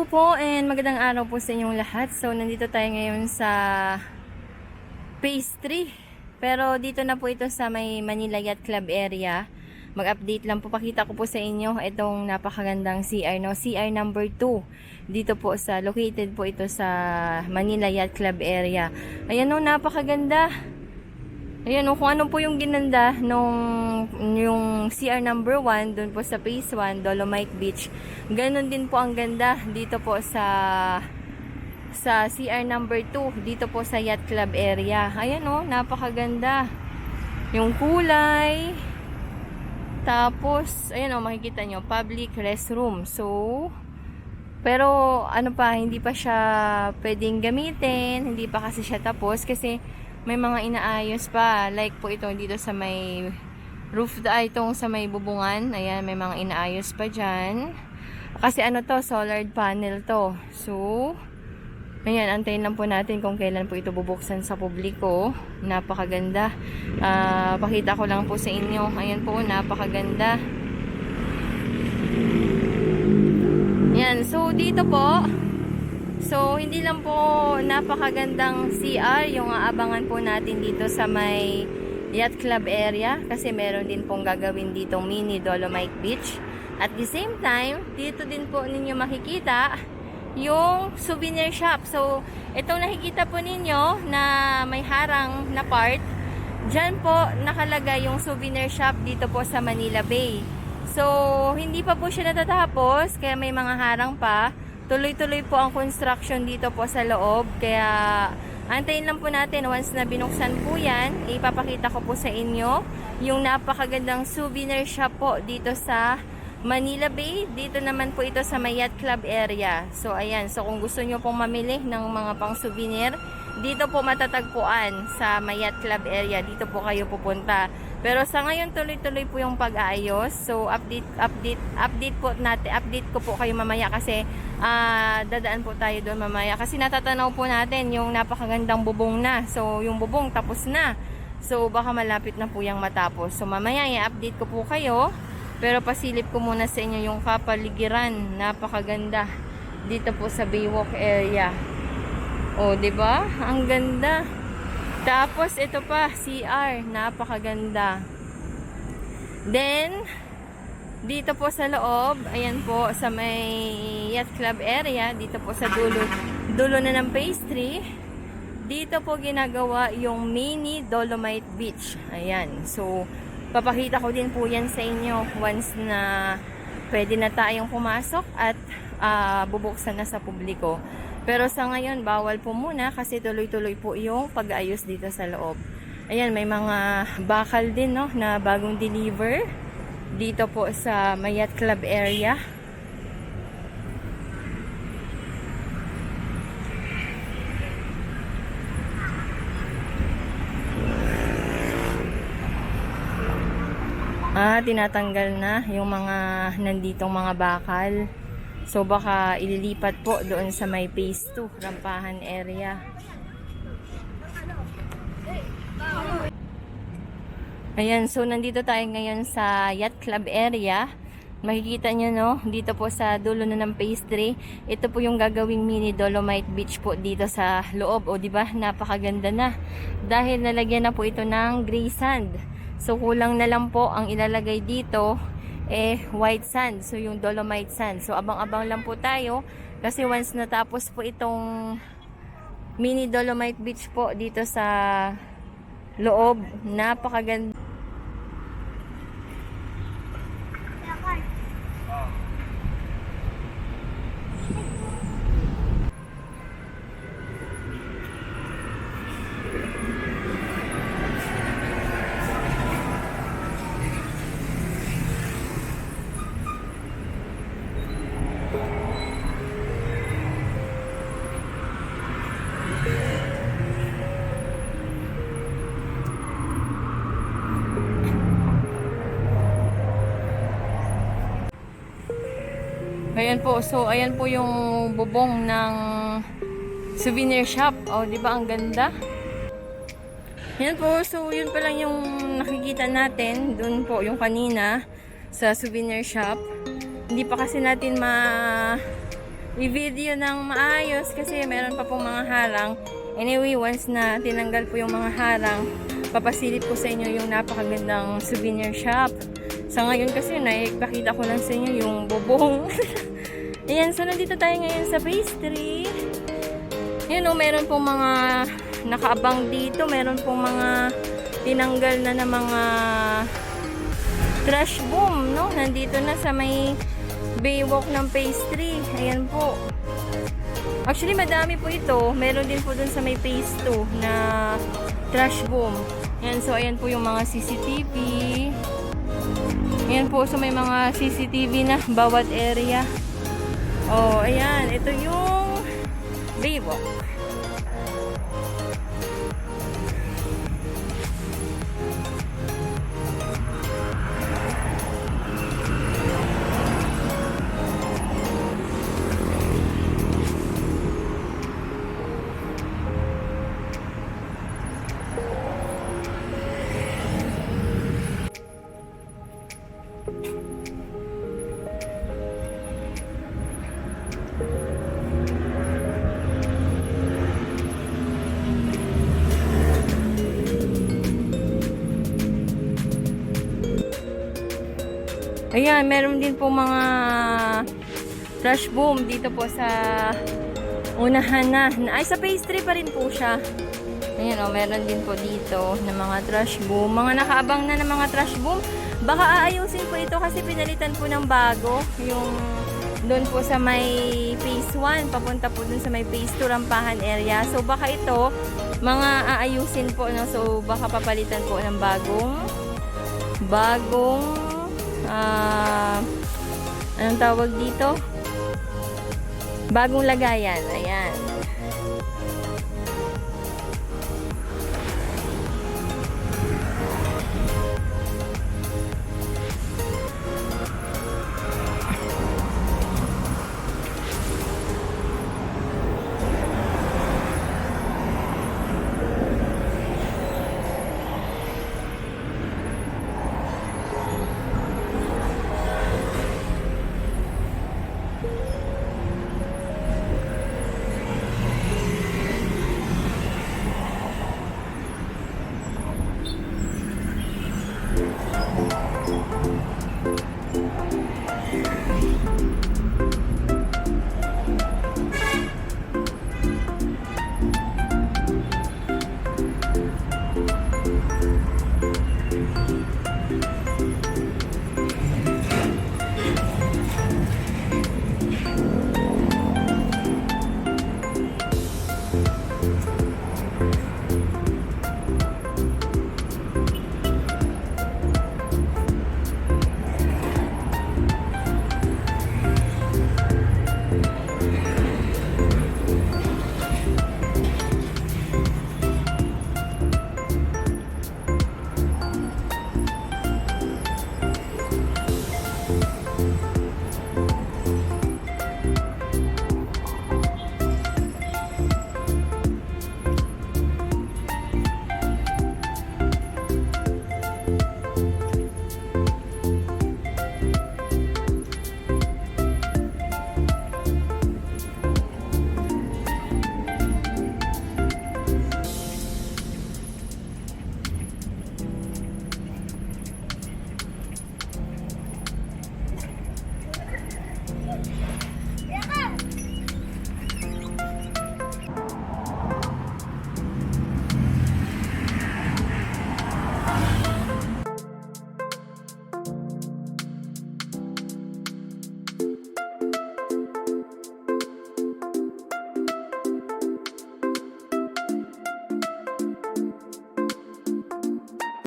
po and magandang araw po sa inyong lahat. So nandito tayo ngayon sa Phase 3. Pero dito na po ito sa may Manila Yacht Club area. Mag-update lang po, pakita ko po sa inyo itong napakagandang CR, no? CR number 2. Dito po sa, located po ito sa Manila Yacht Club area. Ayan, no, napakaganda. Ayan, no, kung ano po yung ginanda yung CR number 1 doon po sa Phase 1, Dolomite Beach. Ganon din po ang ganda dito po sa CR number 2 dito po sa Yacht Club area. Ayan, oh, napakaganda. Yung kulay. Tapos, ayan, oh, makikita nyo, public restroom. So, pero ano pa, hindi pa siya pwedeng gamitin, hindi pa kasi siya tapos kasi may mga inaayos pa. Like po ito dito sa may roof, itong sa may bubungan. Ayan, may mga inaayos pa dyan. Kasi ano to, solar panel to. So, ayan, antayin lang po natin kung kailan po ito bubuksan sa publiko. Napakaganda. Pakita ko lang po sa inyo. Ayan po, napakaganda. Ayan, so dito po, so hindi lang po napakagandang CR yung aabangan po natin dito sa may Yacht Club area. Kasi meron din pong gagawin ditong mini Dolomite Beach. At the same time, dito din po ninyo makikita yung souvenir shop. So, itong nakikita po ninyo na may harang na part, dyan po nakalagay yung souvenir shop dito po sa Manila Bay. So, hindi pa po siya natatapos, kaya may mga harang pa. Tuloy-tuloy po ang construction dito po sa loob. Kaya, antayin lang po natin once na binuksan po yan, ipapakita ko po sa inyo yung napakagandang souvenir shop po dito sa Manila Bay. Dito naman po ito sa may Yacht Club area. So ayan, so kung gusto nyo pong mamili ng mga pang souvenir, dito po matatagpuan sa may Yacht Club area. Dito po kayo pupunta. Pero sa ngayon tuloy-tuloy po yung pag-aayos. So update ko po kayo mamaya kasi dadaan po tayo doon mamaya kasi natatanaw po natin yung napakagandang bubong na. So yung bubong tapos na. So baka malapit na po yung matapos. So mamaya i-update ko po kayo. Pero pasilip ko muna sa inyo yung kapaligiran. Napakaganda dito po sa Baywalk area. Oh, 'di ba? Ang ganda. Tapos ito pa, CR, napakaganda. Then dito po sa loob, ayan po sa may Yacht Club area, dito po sa dulo na ng Phase 3. Dito po ginagawa yung mini Dolomite Beach. Ayan. So papakita ko din po yan sa inyo once na pwede na tayong pumasok at bubuksan na sa publiko. Pero sa ngayon, bawal po muna kasi tuloy-tuloy po yung pag-ayos dito sa loob. Ayan, may mga bakal din, no, na bagong deliver dito po sa Yacht Club area. Tinatanggal na yung mga nanditong mga bakal. So baka ililipat po doon sa may Phase 2, Rampahan area. Ayan, so nandito tayo ngayon sa Yacht Club area. Makikita nyo, no, dito po sa dulo na ng Phase 3. Ito po yung gagawing mini Dolomite Beach po dito sa loob. O diba, napakaganda na. Dahil nalagyan na po ito ng gray sand. So kulang na lang po ang ilalagay dito white sand, so yung Dolomite sand. So abang-abang lang po tayo kasi once natapos po itong mini Dolomite Beach po dito sa loob, napakaganda. Ayan po, so ayan po yung bubong ng souvenir shop. Oh, 'di ba ang ganda? Yan po, so yun pa lang yung nakikita natin. Doon po yung kanina sa souvenir shop. Hindi pa kasi natin i-video ng maayos kasi meron pa pong mga harang. Anyway, once na tinanggal po yung mga harang, papasilip ko sa inyo yung napakagandang souvenir shop. Sa ngayon kasi, naipakita ko lang sa inyo yung bubong. Ayan, so nandito tayo ngayon sa pastry. Yun o, meron pong mga nakaabang dito. Meron pong mga tinanggal na ng mga trash boom, no? Nandito na sa may baywalk ng pastry. Ayan po. Actually, madami po ito. Meron din po dun sa may phase 2 na trash boom. Ayan, so ayan po yung mga CCTV. Ayan po, so may mga CCTV na bawat area. Oh, ayan. Ito yung baywalk. Ayan, meron din po mga trash boom dito po sa unahan na. Ay, sa pastry pa rin po siya. Ayan o, meron din po dito na mga trash boom. Mga nakaabang na ng mga trash boom. Baka aayusin po ito kasi pinalitan po ng bago. Yung doon po sa may phase 1, papunta po doon sa may phase 2 Rampahan area. So, baka ito, mga aayusin po. No? So, baka papalitan po ng bagong anong tawag dito? Bagong lagayan. Ayan.